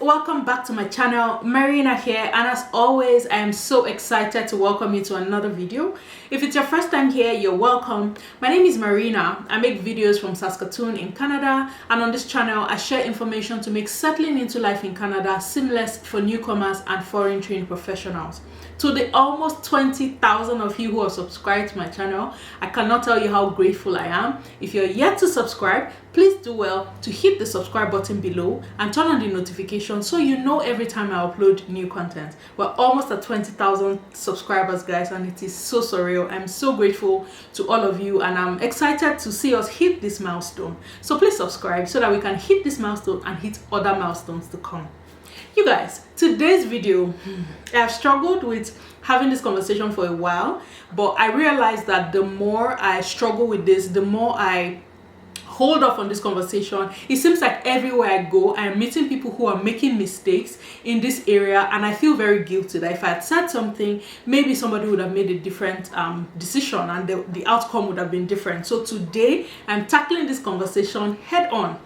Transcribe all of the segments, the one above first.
welcome back to my channel. Marina here, and as always I am so excited to welcome you to another video. If it's your first time here, you're welcome. My name is Marina. I make videos from Saskatoon in Canada, and on this channel I share information to make settling into life in Canada seamless for newcomers and foreign trained professionals. To the almost 20,000 of you who have subscribed to my channel, I cannot tell you how grateful I am. If you're yet to subscribe, please do well to hit the subscribe button below and turn on the notification so you know every time I upload new content. We're almost at 20,000 subscribers, guys, and it is so surreal. I'm so grateful to all of you, and I'm excited to see us hit this milestone. So please subscribe so that we can hit this milestone and hit other milestones to come. You guys, today's video, I've struggled with having this conversation for a while, but I realized that the more I struggle with this, the more I hold off on this conversation. It seems like everywhere I go, I'm meeting people who are making mistakes in this area, and I feel very guilty that if I had said something, maybe somebody would have made a different decision and the outcome would have been different. So today, I'm tackling this conversation head on.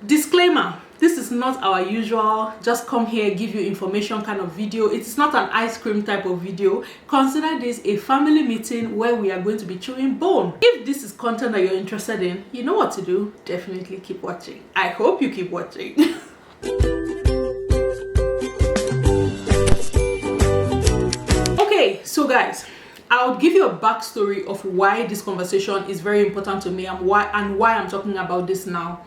Disclaimer: this is not our usual just come here give you information kind of video. It's not an ice cream type of video. Consider this a family meeting where we are going to be chewing bone. If this is content that you're interested in, you know what to do. Definitely keep watching. I hope you keep watching. Okay, so guys, I'll give you a backstory of why this conversation is very important to me and why I'm talking about this now.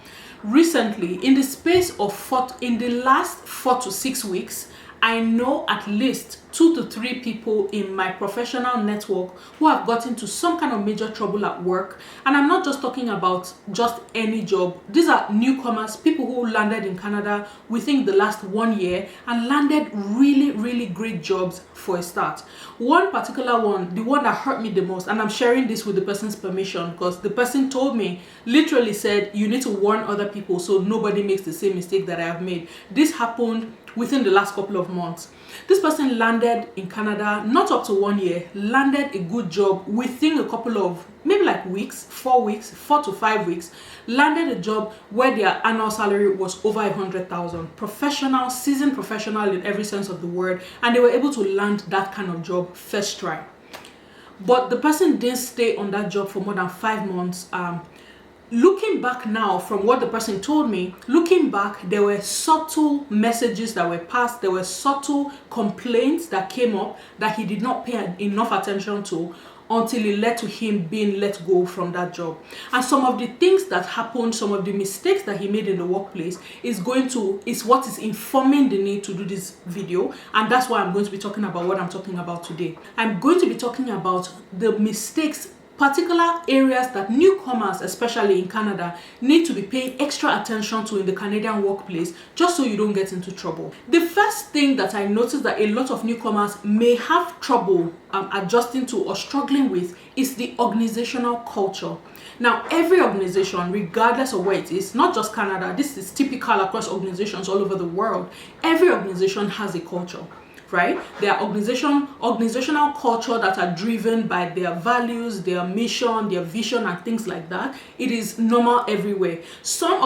Recently, in the last 4 to 6 weeks, I know at least 2 to 3 people in my professional network who have gotten into some kind of major trouble at work. And I'm not just talking about just any job. These are newcomers, people who landed in Canada within the last 1 year and landed really great jobs for a start. One particular one, the one that hurt me the most, and I'm sharing this with the person's permission because the person told me, literally said, you need to warn other people so nobody makes the same mistake that I have made. This happened within the last couple of months. This person landed in Canada, not up to 1 year, landed a good job within a couple of maybe like weeks, 4 to 5 weeks, landed a job where their annual salary was over 100,000. Professional, seasoned professional in every sense of the word, and they were able to land that kind of job first try. But the person didn't stay on that job for more than 5 months. Looking back now from what the person told me, looking back, there were subtle messages that were passed, there were subtle complaints that came up that he did not pay enough attention to until it led to him being let go from that job. And some of the things that happened, some of the mistakes that he made in the workplace is what is informing the need to do this video. And that's why I'm going to be talking about what I'm talking about today. I'm going to be talking about the mistakes, particular areas that newcomers, especially in Canada, need to be paying extra attention to in the Canadian workplace, just so you don't get into trouble. The first thing that I noticed that a lot of newcomers may have trouble adjusting to or struggling with is the organizational culture. Now, every organization, regardless of where it is, not just Canada, this is typical across organizations all over the world, every organization has a culture. Right? There are organizational culture that are driven by their values, their mission, their vision, and things like that. It is normal everywhere. Some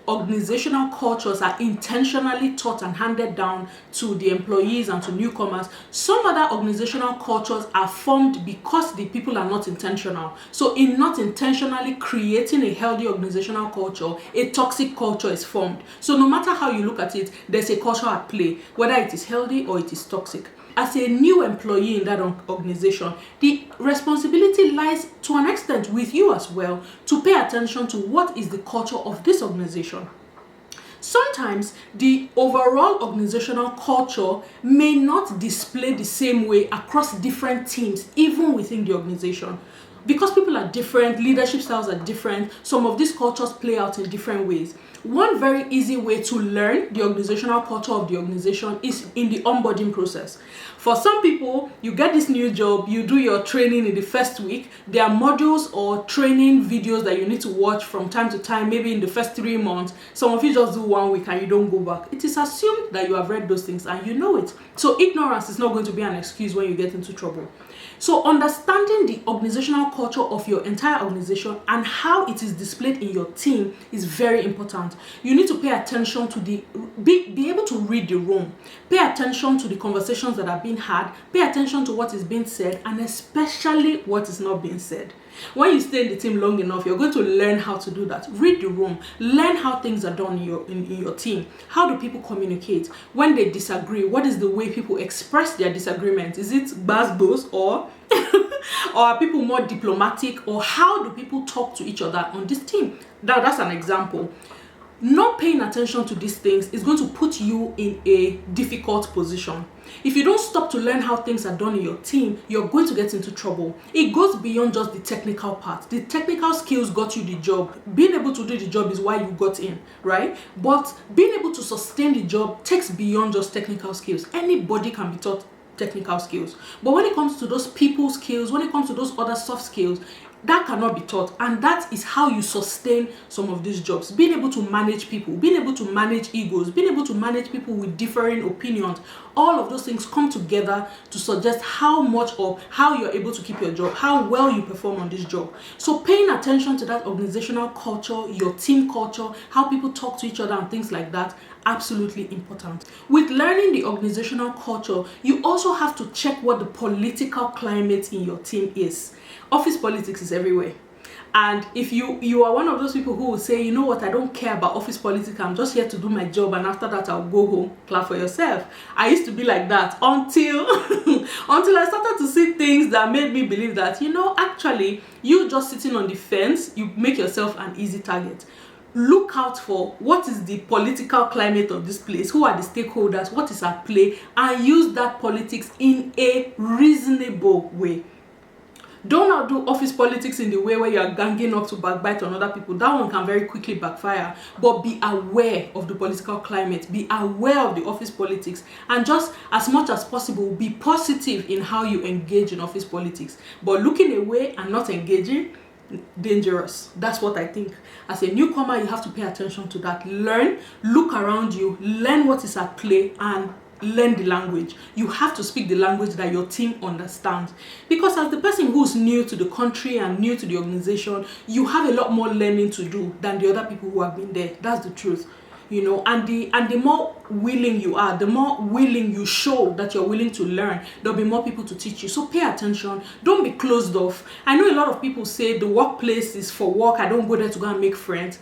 organizational cultures are intentionally taught and handed down to the employees and to newcomers. Some other organizational cultures are formed because the people are not intentional. So in not intentionally creating a healthy organizational culture, a toxic culture is formed. So no matter how you look at it, there's a culture at play, whether it is healthy or it is toxic. As a new employee in that organization, the responsibility lies to an extent with you as well to pay attention to what is the culture of this organization. Sometimes the overall organizational culture may not display the same way across different teams, even within the organization. Because people are different, leadership styles are different, some of these cultures play out in different ways. One very easy way to learn the organizational culture of the organization is in the onboarding process. For some people, you get this new job, you do your training in the first week. There are modules or training videos that you need to watch from time to time, maybe in the first 3 months. Some of you just do 1 week and you don't go back. It is assumed that you have read those things and you know it. So ignorance is not going to be an excuse when you get into trouble. So understanding the organizational culture of your entire organization and how it is displayed in your team is very important. You need to pay attention to be able to read the room, pay attention to the conversations that are being had, pay attention to what is being said, and especially what is not being said. When you stay in the team long enough, you're going to learn how to do that. Read the room, learn how things are done in your team. How do people communicate? When they disagree, what is the way people express their disagreement? Is it buzz or or are people more diplomatic, or how do people talk to each other on this team? That's an example. Not paying attention to these things is going to put you in a difficult position. If you don't stop to learn how things are done in your team, you're going to get into trouble. It goes beyond just the technical part. The technical skills got you the job. Being able to do the job is why you got in, right? But being able to sustain the job takes beyond just technical skills. Anybody can be taught technical skills. But when it comes to those people skills, when it comes to those other soft skills, that cannot be taught, and that is how you sustain some of these jobs. Being able to manage people, being able to manage egos, being able to manage people with differing opinions, all of those things come together to suggest how much or how you're able to keep your job, how well you perform on this job. So paying attention to that organizational culture, your team culture, how people talk to each other and things like that, absolutely important. With learning the organizational culture, you also have to check what the political climate in your team is. Office politics is everywhere. And if you are one of those people who will say, you know what, I don't care about office politics, I'm just here to do my job, and after that I'll go home, clap for yourself. I used to be like that until I started to see things that made me believe that, actually, you just sitting on the fence, you make yourself an easy target. Look out for what is the political climate of this place, who are the stakeholders, what is at play, and use that politics in a reasonable way. Don't now do office politics in the way where you are ganging up to backbite on other people. That one can very quickly backfire. But be aware of the political climate. Be aware of the office politics. And just as much as possible, be positive in how you engage in office politics. But looking away and not engaging, dangerous. That's what I think. As a newcomer, you have to pay attention to that. Learn, look around you, learn what is at play, and learn the language. You have to speak the language that your team understands, because as the person who's new to the country and new to the organization, you have a lot more learning to do than the other people who have been there. That's the truth. And the more willing you are, the more willing you show that you're willing to learn, there'll be more people to teach you. So pay attention. Don't be closed off. I know a lot of people say the workplace is for work. I don't go there to go and make friends.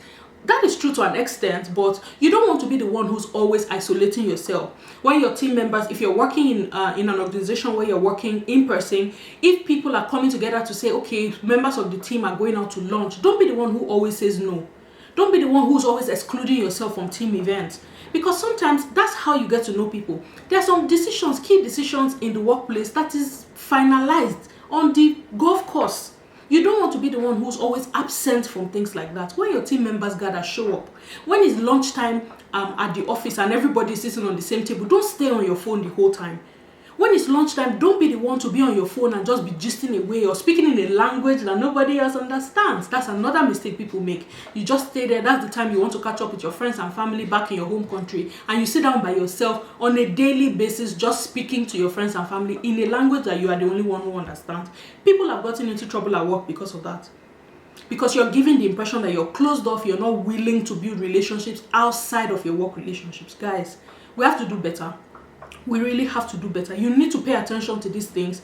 That is true to an extent, but you don't want to be the one who's always isolating yourself. When your team members, if you're working in an organization where you're working in person, if people are coming together to say, okay, members of the team are going out to lunch, don't be the one who always says no. Don't be the one who's always excluding yourself from team events, because sometimes that's how you get to know people. There are some decisions, key decisions in the workplace that is finalized on the golf course. You don't want to be the one who's always absent from things like that. When your team members gather, show up. When it's lunchtime at the office and everybody is sitting on the same table, don't stay on your phone the whole time. When it's lunchtime, don't be the one to be on your phone and just be gisting away or speaking in a language that nobody else understands. That's another mistake people make. You just stay there. That's the time you want to catch up with your friends and family back in your home country. And you sit down by yourself on a daily basis, just speaking to your friends and family in a language that you are the only one who understands. People have gotten into trouble at work because of that. Because you're giving the impression that you're closed off, you're not willing to build relationships outside of your work relationships. Guys, we have to do better. We really have to do better. You need to pay attention to these things.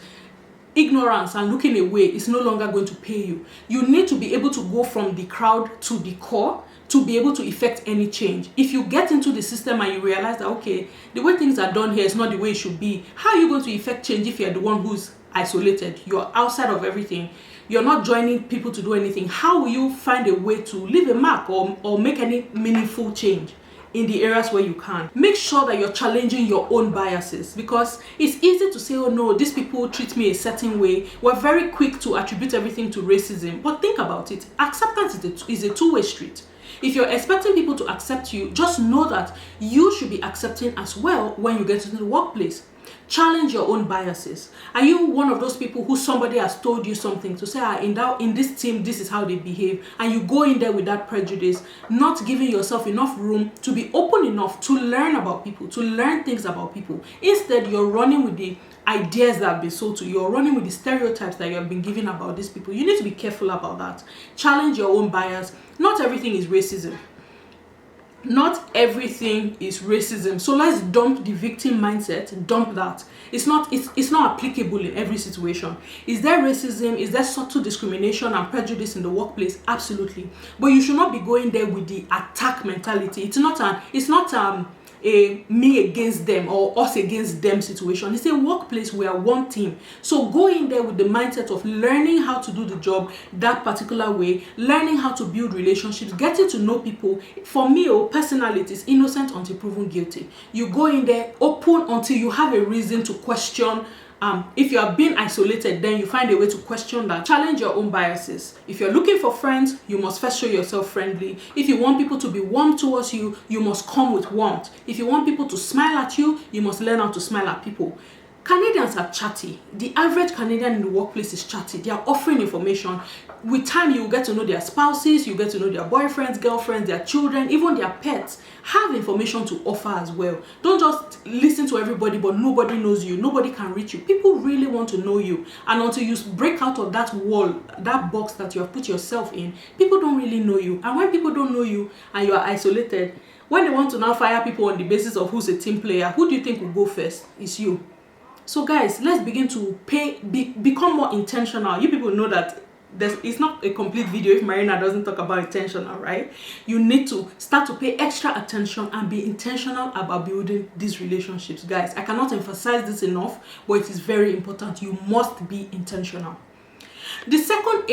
Ignorance and looking away is no longer going to pay you. You need to be able to go from the crowd to the core to be able to effect any change. If you get into the system and you realize that, okay, the way things are done here is not the way it should be, how are you going to effect change if you're the one who's isolated? You're outside of everything. You're not joining people to do anything. How will you find a way to leave a mark or make any meaningful change in the areas where you can? Make sure that you're challenging your own biases, because it's easy to say, oh no, these people treat me a certain way. We're very quick to attribute everything to racism. But think about it. Acceptance is a two-way street. If you're expecting people to accept you, just know that you should be accepting as well when you get into the workplace. Challenge your own biases. Are you one of those people who somebody has told you something to say, in this team, this is how they behave, and you go in there with that prejudice, not giving yourself enough room to be open enough to learn about people, to learn things about people? Instead, you're running with the ideas that have been sold to you, or running with the stereotypes that you have been given about these people. You need to be careful about that. Challenge your own bias. Not everything is racism. Not everything is racism. So let's dump the victim mindset. Dump that. It's not applicable in every situation. Is there racism? Is there subtle discrimination and prejudice in the workplace? Absolutely. But you should not be going there with the attack mentality. It's not a me against them or us against them situation. It's a workplace. We are one team. So go in there with the mindset of learning how to do the job that particular way, learning how to build relationships, getting to know people. For me, personally, it is innocent until proven guilty. You go in there open until you have a reason to question. If you are being isolated, then you find a way to question that. Challenge your own biases. If you're looking for friends, you must first show yourself friendly. If you want people to be warm towards you, you must come with warmth. If you want people to smile at you, you must learn how to smile at people. Canadians are chatty. The average Canadian in the workplace is chatty. They are offering information. With time, you will get to know their spouses, you get to know their boyfriends, girlfriends, their children, even their pets. Have information to offer as well. Don't just listen to everybody, but nobody knows you. Nobody can reach you. People really want to know you. And until you break out of that wall, that box that you have put yourself in, people don't really know you. And when people don't know you and you are isolated, when they want to now fire people on the basis of who's a team player, who do you think will go first? It's you. So guys, let's begin to become more intentional. You people know that it's not a complete video if Marina doesn't talk about intentional, right? You need to start to pay extra attention and be intentional about building these relationships. Guys, I cannot emphasize this enough, but it is very important. You must be intentional. The second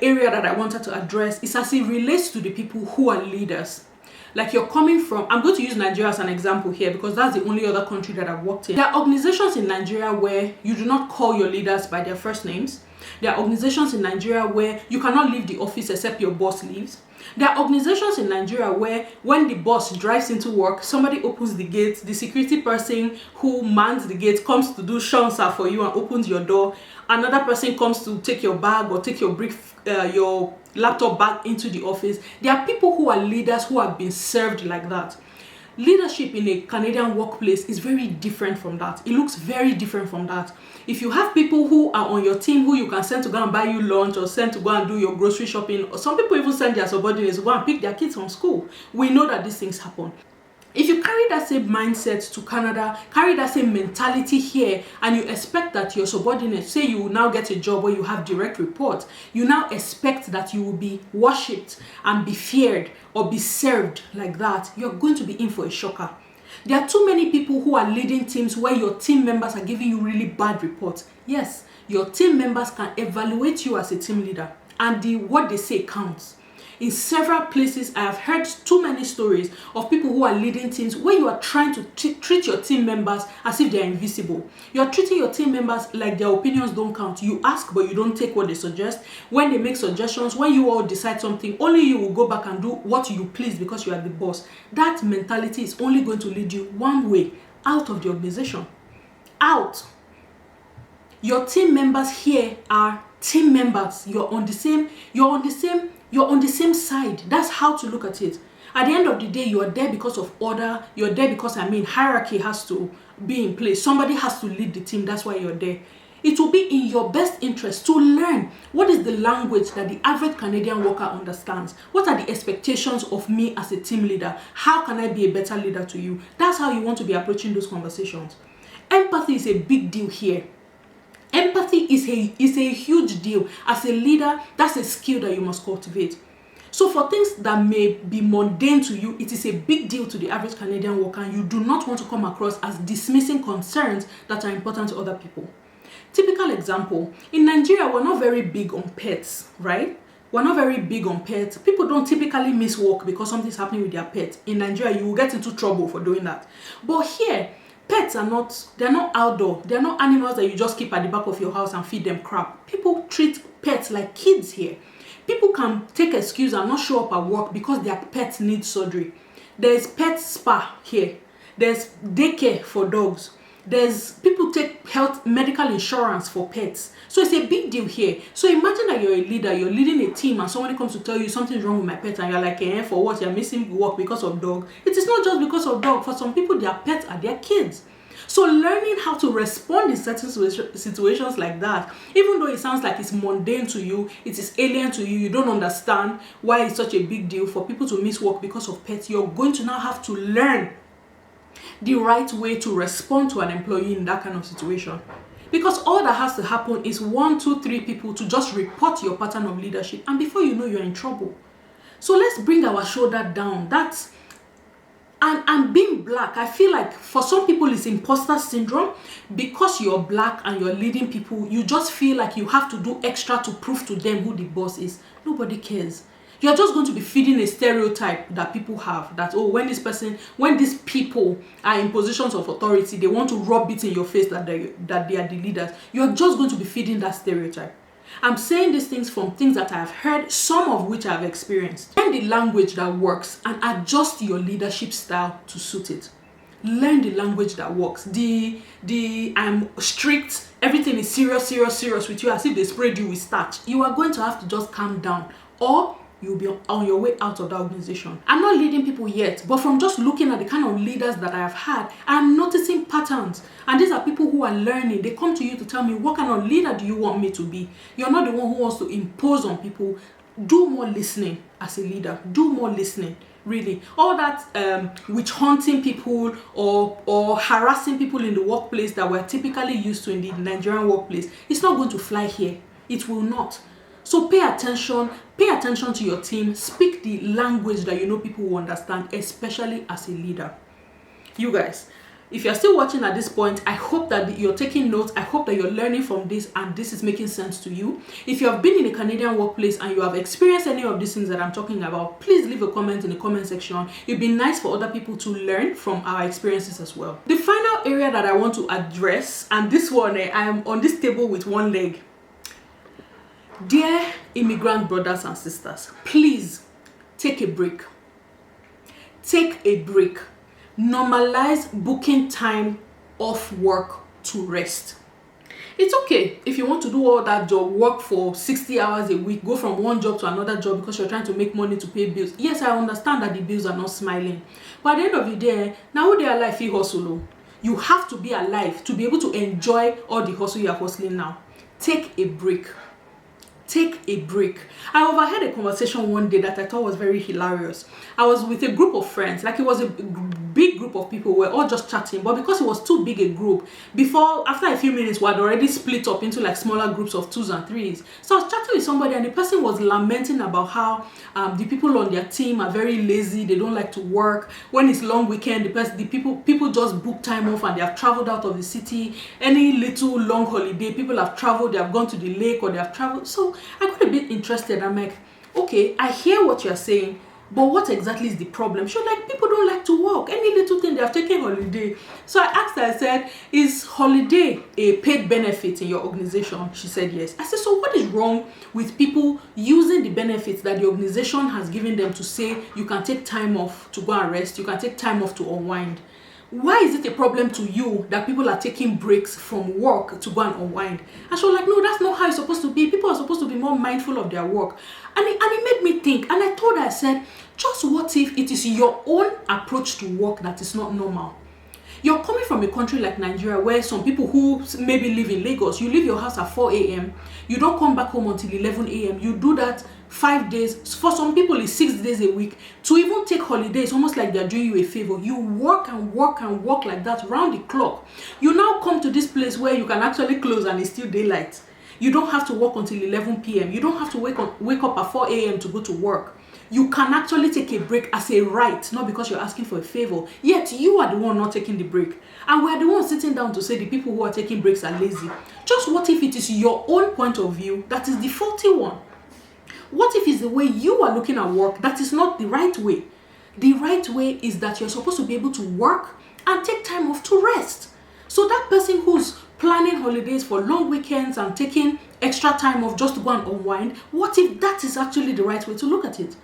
area that I wanted to address is as it relates to the people who are leaders. Like you're coming from, I'm going to use Nigeria as an example here because that's the only other country that I've worked in. There are organizations in Nigeria where you do not call your leaders by their first names. There are organizations in Nigeria where you cannot leave the office except your boss leaves. There are organizations in Nigeria where when the boss drives into work, somebody opens the gate, the security person who mans the gate comes to do shansa for you and opens your door. Another person comes to take your bag or take your your laptop back into the office. There are people who are leaders who have been served like that. Leadership in a Canadian workplace is very different from that. It looks very different from that. If you have people who are on your team who you can send to go and buy you lunch or send to go and do your grocery shopping, or some people even send their subordinates to go and pick their kids from school, we know that these things happen. If you carry that same mindset to Canada, carry that same mentality here, and you expect that your subordinates, say you will now get a job where you have direct reports, you now expect that you will be worshipped and be feared or be served like that, you're going to be in for a shocker. There are too many people who are leading teams where your team members are giving you really bad reports. Yes, your team members can evaluate you as a team leader, and what they say counts. In several places, I have heard too many stories of people who are leading teams where you are trying to treat your team members as if they are invisible. You are treating your team members like their opinions don't count. You ask, but you don't take what they suggest. When they make suggestions, when you all decide something, only you will go back and do what you please because you are the boss. That mentality is only going to lead you one way: out of the organization. Out. Your team members here are team members. You're on the same side. That's how to look at it. At the end of the day, you are there because of order. You're there because, hierarchy has to be in place. Somebody has to lead the team. That's why you're there. It will be in your best interest to learn what is the language that the average Canadian worker understands. What are the expectations of me as a team leader? How can I be a better leader to you? That's how you want to be approaching those conversations. Empathy is a big deal here. Empathy is a huge deal. As a leader, that's a skill that you must cultivate. So for things that may be mundane to you, it is a big deal to the average Canadian worker, and you do not want to come across as dismissing concerns that are important to other people. Typical example, in Nigeria, we're not very big on pets, right? We're not very big on pets. People don't typically miss work because something's happening with their pet. In Nigeria, you will get into trouble for doing that. But here, pets they're not outdoor. They're not animals that you just keep at the back of your house and feed them crap. People treat pets like kids here. People can take excuse and not show up at work because their pet needs surgery. There's pet spa here. There's daycare for dogs. There's people take medical insurance for pets. So it's a big deal here. So imagine that you're a leader, you're leading a team, and somebody comes to tell you something's wrong with my pet, and you're like, for what? You're missing work because of dog. It is not just because of dog. For some people, their pets are their kids. So learning how to respond in certain situations like that, even though it sounds like it's mundane to you, it is alien to you, you don't understand why it's such a big deal for people to miss work because of pets, you're going to now have to learn the right way to respond to an employee in that kind of situation. Because all that has to happen is 1, 2, 3 people to just report your pattern of leadership, and before you know, you're in trouble. So let's bring our shoulder down. That's and being black, I feel like for some people it's imposter syndrome. Because you're black and you're leading people, you just feel like you have to do extra to prove to them who the boss is. Nobody cares. You're just going to be feeding a stereotype that people have, that, oh, when these people are in positions of authority, they want to rub it in your face that they are the leaders. You're just going to be feeding that stereotype. I'm saying these things from things that I've heard, some of which I've experienced. Learn the language that works and adjust your leadership style to suit it. Learn the language that works. The I'm strict, everything is serious with you, as if they sprayed you with starch. You are going to have to just calm down, or you'll be on your way out of the organization. I'm not leading people yet, but from just looking at the kind of leaders that I have had, I'm noticing patterns. And these are people who are learning. They come to you to tell me, what kind of leader do you want me to be? You're not the one who wants to impose on people. Do more listening as a leader. Do more listening, really. All that witch hunting people or harassing people in the workplace that we're typically used to in the Nigerian workplace, it's not going to fly here. It will not. So pay attention to your team, speak the language that you know people will understand, especially as a leader. You guys, if you're still watching at this point, I hope that you're taking notes. I hope that you're learning from this and this is making sense to you. If you have been in a Canadian workplace and you have experienced any of these things that I'm talking about, please leave a comment in the comment section. It'd be nice for other people to learn from our experiences as well. The final area that I want to address, and this one, I am on this table with one leg. Dear immigrant brothers and sisters, please take a break. Take a break. Normalize booking time off work to rest. It's okay if you want to do all that job, work for 60 hours a week, go from one job to another job because you're trying to make money to pay bills. Yes, I understand that the bills are not smiling. But at the end of the day, now they are alive, you hustle. You have to be alive to be able to enjoy all the hustle you're hustling now. Take a break. Take a break. I overheard a conversation one day that I thought was very hilarious. I was with a group of friends, like it was a big group of people. We were all just chatting, but because it was too big a group, after a few minutes, we had already split up into like smaller groups of 2s and 3s. So I was chatting with somebody, and the person was lamenting about how the people on their team are very lazy. They don't like to work. When it's long weekend, the people just book time off and they have traveled out of the city. Any little long holiday, people have traveled. They have gone to the lake or they have traveled. So I got a bit interested. I'm like, okay, I hear what you're saying, but what exactly is the problem? She was like, people don't like to work. Any little thing, they have taken holiday. So I asked her, I said, is holiday a paid benefit in your organization? She said yes. I said, so what is wrong with people using the benefits that the organization has given them to say you can take time off to go and rest, you can take time off to unwind? Why is it a problem to you that people are taking breaks from work to go and unwind? And she was like, no, that's not how it's supposed to be. People are supposed to be more mindful of their work. And it made me think. And I told her, I said, just what if it is your own approach to work that is not normal? You're coming from a country like Nigeria where some people who maybe live in Lagos, you leave your house at 4 a.m. You don't come back home until 11 a.m. You do that 5 days. For some people, it's 6 days a week. To even take holidays, almost like they're doing you a favor. You work and work and work like that round the clock. You now come to this place where you can actually close and it's still daylight. You don't have to work until 11 p.m. You don't have to wake up at 4 a.m. to go to work. You can actually take a break as a right, not because you're asking for a favor. Yet you are the one not taking the break. And we are the ones sitting down to say the people who are taking breaks are lazy. Just what if it is your own point of view that is the faulty one? What if it's the way you are looking at work that is not the right way? The right way is that you're supposed to be able to work and take time off to rest. So that person who's planning holidays for long weekends and taking extra time off just to go and unwind, what if that is actually the right way to look at it?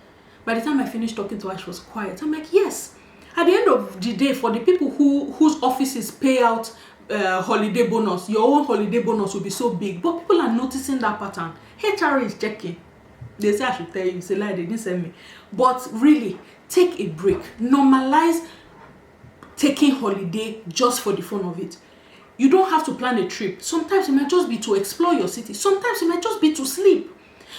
By the time I finished talking to her, she was quiet. I'm like, yes. At the end of the day, for the people whose offices pay out holiday bonus, your own holiday bonus will be so big. But people are noticing that pattern. HR is checking. They say I should tell you. It's a lie, they didn't send me. But really, take a break. Normalize taking holiday just for the fun of it. You don't have to plan a trip. Sometimes it might just be to explore your city. Sometimes it might just be to sleep.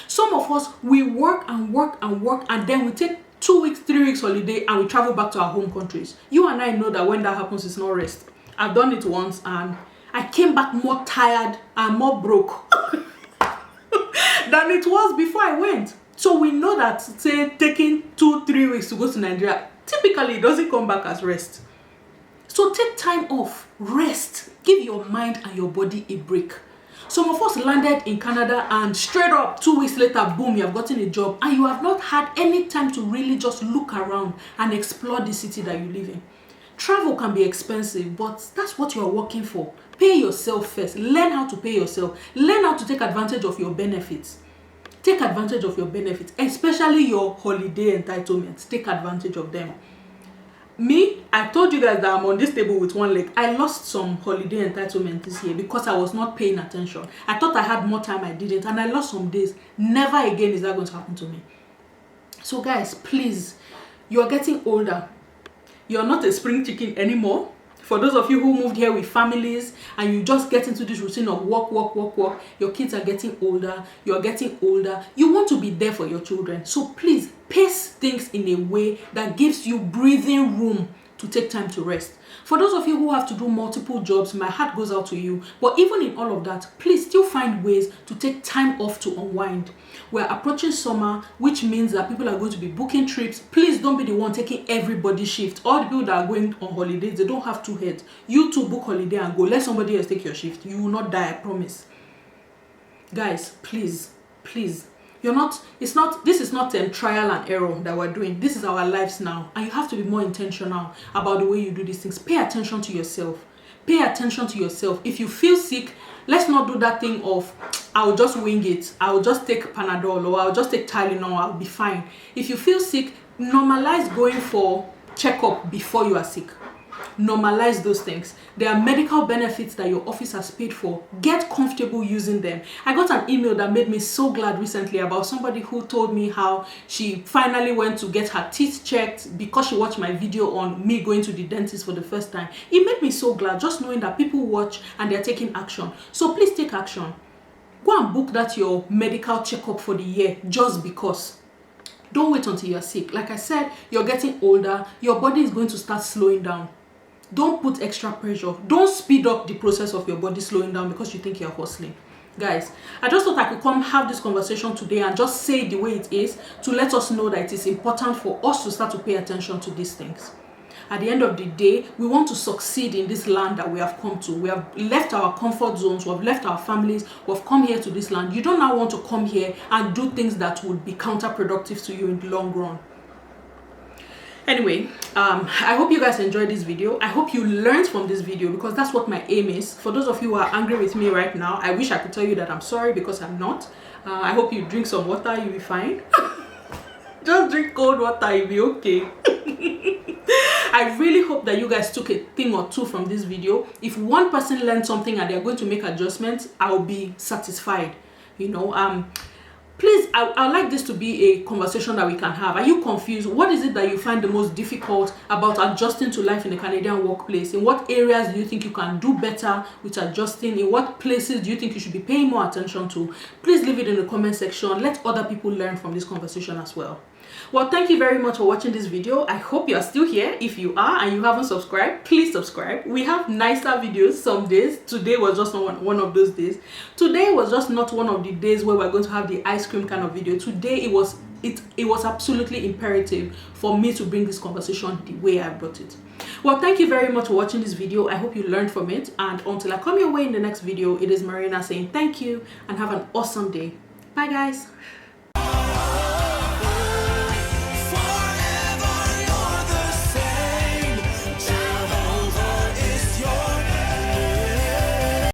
Some of us, we work and work and work, and then we take 2 weeks, 3 weeks holiday and we travel back to our home countries. You and I know that when that happens, it's not rest. I've done it once and I came back more tired and more broke than it was before I went. So we know that, say, taking 2-3 weeks to go to Nigeria, typically it doesn't come back as rest. So take time off, rest, give your mind and your body a break. Some of us landed in Canada and straight up 2 weeks later, boom, you have gotten a job and you have not had any time to really just look around and explore the city that you live in. Travel can be expensive, but that's what you are working for. Pay yourself first. Learn how to pay yourself. Learn how to take advantage of your benefits. Take advantage of your benefits, especially your holiday entitlements. Take advantage of them. Me, I told you guys that I'm on this table with one leg. I lost some holiday entitlement this year because I was not paying attention. I thought I had more time, I didn't, and I lost some days. Never again is that going to happen to me. So guys, please, you're getting older. You're not a spring chicken anymore. For those of you who moved here with families and you just get into this routine of work, your kids are getting older, you're getting older. You want to be there for your children. So please, pace things in a way that gives you breathing room to take time to rest. For those of you who have to do multiple jobs, my heart goes out to you. But even in all of that, please still find ways to take time off to unwind. We're approaching summer, which means that people are going to be booking trips. Please don't be the one taking everybody's shift. All the people that are going on holidays, they don't have two heads. You too book holiday and go. Let somebody else take your shift. You will not die, I promise. Guys, please. This is not trial and error that we're doing. This is our lives now, and you have to be more intentional about the way you do these things. Pay attention to yourself. If you feel sick, let's not do that thing of I'll just wing it, I'll just take Panadol, or I'll just take Tylenol, I'll be fine. If you feel sick, normalize going for checkup before you are sick. Normalize those things. There are medical benefits that your office has paid for. Get comfortable using them. I got an email that made me so glad recently about somebody who told me how she finally went to get her teeth checked because she watched my video on me going to the dentist for the first time. It made me so glad just knowing that people watch and they're taking action. So please take action. Go and book that your medical checkup for the year just because. Don't wait until you're sick. Like I said, you're getting older. Your body is going to start slowing down. Don't put extra pressure. Don't speed up the process of your body slowing down because you think you're hustling. Guys, I just thought I could come have this conversation today and just say it the way it is to let us know that it is important for us to start to pay attention to these things. At the end of the day, we want to succeed in this land that we have come to. We have left our comfort zones, we have left our families, we have come here to this land. You don't now want to come here and do things that would be counterproductive to you in the long run. Anyway, I hope you guys enjoyed this video. I hope you learned from this video because that's what my aim is. For those of you who are angry with me right now, I wish I could tell you that I'm sorry because I'm not. I hope you drink some water, you'll be fine. Just drink cold water, you'll be okay. I really hope that you guys took a thing or two from this video. If one person learned something and they're going to make adjustments, I'll be satisfied. You know, please, I'd like this to be a conversation that we can have. Are you confused? What is it that you find the most difficult about adjusting to life in the Canadian workplace? In what areas do you think you can do better with adjusting? In what places do you think you should be paying more attention to? Please leave it in the comment section. Let other people learn from this conversation as well. Well, thank you very much for watching this video. I hope you are still here. If you are and you haven't subscribed, please subscribe. We have nicer videos some days. Today was just not one of those days. Today was just not one of the days where we're going to have the ice cream kind of video. Today it was absolutely imperative for me to bring this conversation the way I brought it. Well, thank you very much for watching this video. I hope you learned from it, and until I come your way in the next video, it is Marina saying thank you and have an awesome day. Bye guys.